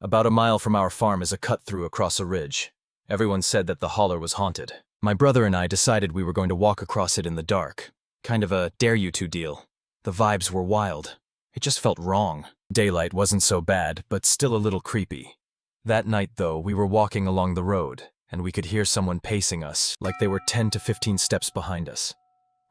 About a mile from our farm is a cut-through across a ridge. Everyone said that the holler was haunted. My brother and I decided we were going to walk across it in the dark. Kind of a dare you to deal. The vibes were wild. It just felt wrong. Daylight wasn't so bad, but still a little creepy. That night, though, we were walking along the road, and we could hear someone pacing us, like they were 10 to 15 steps behind us.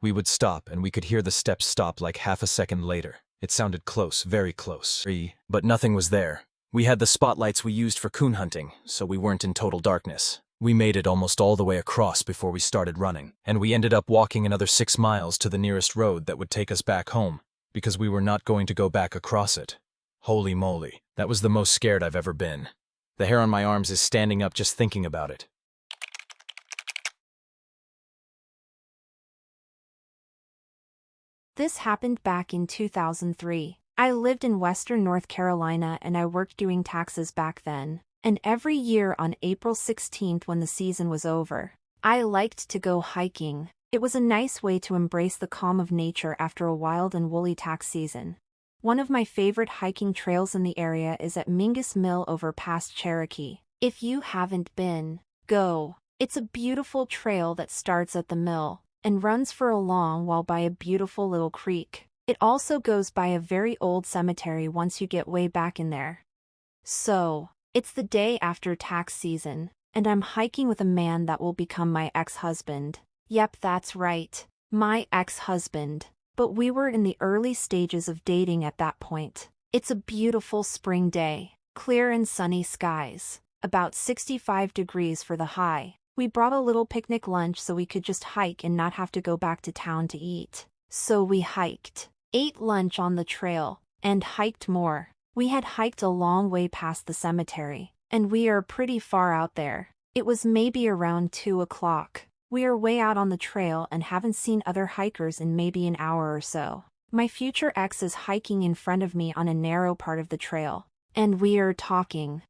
We would stop, and we could hear the steps stop like half a second later. It sounded close, very close. But nothing was there. We had the spotlights we used for coon hunting, so we weren't in total darkness. We made it almost all the way across before we started running, and we ended up walking another 6 miles to the nearest road that would take us back home, because we were not going to go back across it. Holy moly, that was the most scared I've ever been. The hair on my arms is standing up just thinking about it. This happened back in 2003. I lived in Western North Carolina and I worked doing taxes back then. And every year on April 16th when the season was over, I liked to go hiking. It was a nice way to embrace the calm of nature after a wild and woolly tax season. One of my favorite hiking trails in the area is at Mingus Mill over past Cherokee. If you haven't been, go. It's a beautiful trail that starts at the mill and runs for a long while by a beautiful little creek. It also goes by a very old cemetery once you get way back in there. So, it's the day after tax season, and I'm hiking with a man that will become my ex-husband. Yep, that's right, my ex-husband. But we were in the early stages of dating at that point. It's a beautiful spring day, clear and sunny skies, about 65 degrees for the high. We brought a little picnic lunch so we could just hike and not have to go back to town to eat. So we hiked, ate lunch on the trail, and hiked more. We had hiked a long way past the cemetery, and we are pretty far out there. It was maybe around 2 o'clock. We are way out on the trail and haven't seen other hikers in maybe an hour or so. My future ex is hiking in front of me on a narrow part of the trail, and we are talking.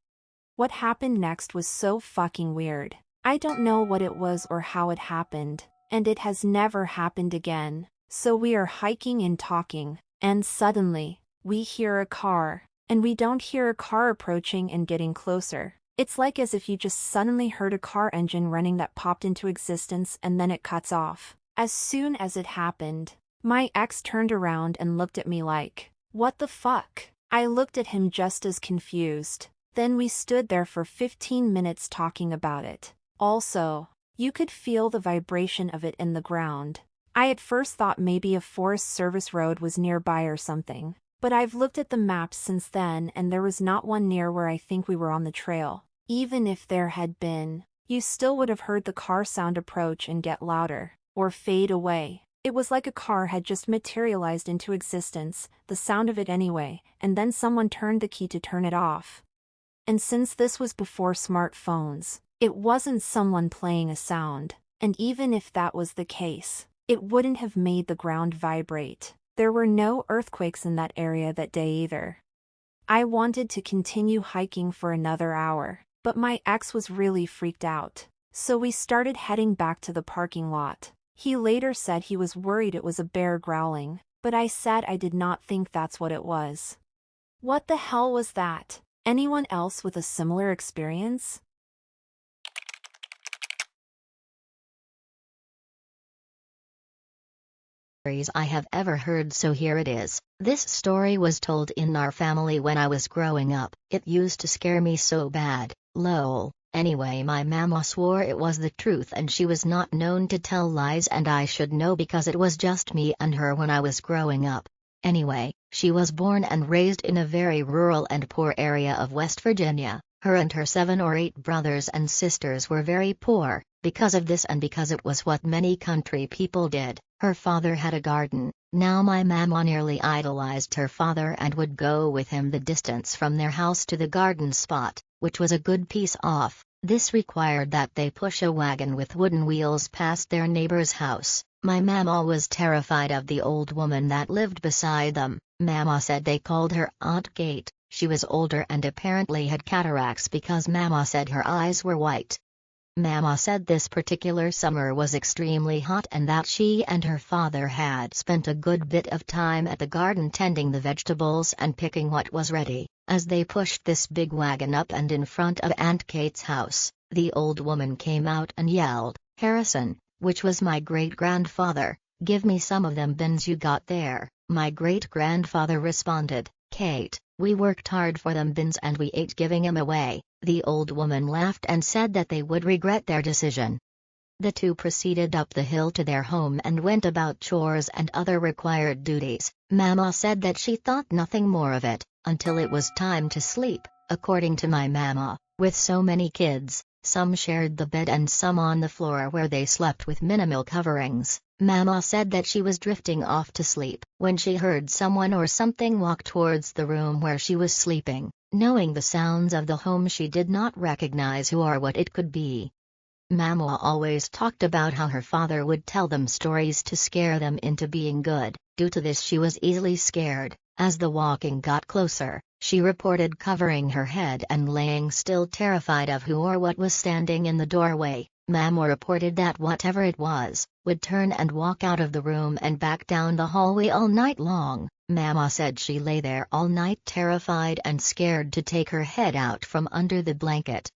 What happened next was so fucking weird. I don't know what it was or how it happened, and it has never happened again. So we are hiking and talking, and suddenly, we hear a car, and we don't hear a car approaching and getting closer. It's like as if you just suddenly heard a car engine running that popped into existence and then it cuts off. As soon as it happened, my ex turned around and looked at me like, "What the fuck?" I looked at him just as confused. Then we stood there for 15 minutes talking about it. Also, you could feel the vibration of it in the ground. I at first thought maybe a Forest Service road was nearby or something, but I've looked at the maps since then and there was not one near where I think we were on the trail. Even if there had been, you still would have heard the car sound approach and get louder, or fade away. It was like a car had just materialized into existence, the sound of it anyway, and then someone turned the key to turn it off. And since this was before smartphones, it wasn't someone playing a sound, and even if that was the case, it wouldn't have made the ground vibrate. There were no earthquakes in that area that day either. I wanted to continue hiking for another hour, but my ex was really freaked out. So we started heading back to the parking lot. He later said he was worried it was a bear growling, but I said I did not think that's what it was. What the hell was that? Anyone else with a similar experience? Stories I have ever heard, so here it is. This story was told in our family when I was growing up. It used to scare me so bad, lol. Anyway, my mama swore it was the truth and she was not known to tell lies, and I should know because it was just me and her when I was growing up. Anyway, she was born and raised in a very rural and poor area of West Virginia. Her and her 7 or 8 brothers and sisters were very poor. Because of this and because it was what many country people did, her father had a garden. Now my mama nearly idolized her father and would go with him the distance from their house to the garden spot, which was a good piece off. This required that they push a wagon with wooden wheels past their neighbor's house. My mama was terrified of the old woman that lived beside them. Mama said they called her Aunt Kate. She was older and apparently had cataracts because Mama said her eyes were white. Mama said this particular summer was extremely hot and that she and her father had spent a good bit of time at the garden tending the vegetables and picking what was ready. As they pushed this big wagon up and in front of Aunt Kate's house, the old woman came out and yelled, "Harrison," which was my great-grandfather, "give me some of them bins you got there." My great-grandfather responded, "Kate, we worked hard for them bins and we ain't giving 'em away." The old woman laughed and said that they would regret their decision. The two proceeded up the hill to their home and went about chores and other required duties. Mama said that she thought nothing more of it, until it was time to sleep. According to my mama, with so many kids, some shared the bed and some on the floor where they slept with minimal coverings. Mama said that she was drifting off to sleep when she heard someone or something walk towards the room where she was sleeping. Knowing the sounds of the home, she did not recognize who or what it could be. Mama always talked about how her father would tell them stories to scare them into being good. Due to this, she was easily scared. As the walking got closer, she reported covering her head and laying still, terrified of who or what was standing in the doorway. Mama reported that whatever it was, would turn and walk out of the room and back down the hallway all night long. Mama said she lay there all night terrified and scared to take her head out from under the blanket.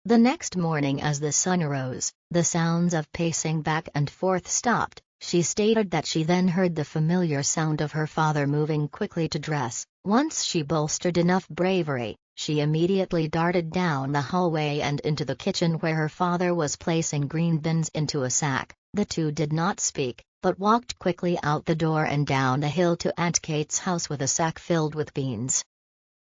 The next morning as the sun rose, the sounds of pacing back and forth stopped. She stated that she then heard the familiar sound of her father moving quickly to dress. Once she bolstered enough bravery, she immediately darted down the hallway and into the kitchen where her father was placing green bins into a sack. The two did not speak, but walked quickly out the door and down the hill to Aunt Kate's house with a sack filled with beans.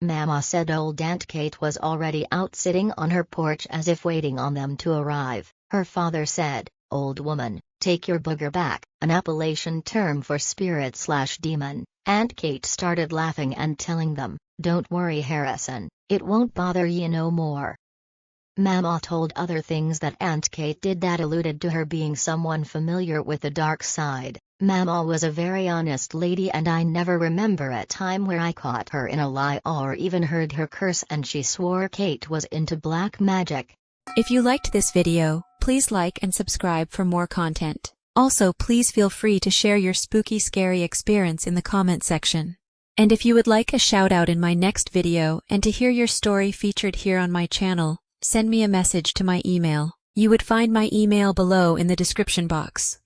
Mama said old Aunt Kate was already out sitting on her porch as if waiting on them to arrive. Her father said, "Old woman, take your booger back," an Appalachian term for spirit/demon. Aunt Kate started laughing and telling them, "Don't worry, Harrison, it won't bother ye no more." Mama told other things that Aunt Kate did that alluded to her being someone familiar with the dark side. Mama was a very honest lady and I never remember a time where I caught her in a lie or even heard her curse, and she swore Kate was into black magic. If you liked this video, please like and subscribe for more content. Also, please feel free to share your spooky, scary experience in the comment section. And if you would like a shout out in my next video and to hear your story featured here on my channel, send me a message to my email. You would find my email below in the description box.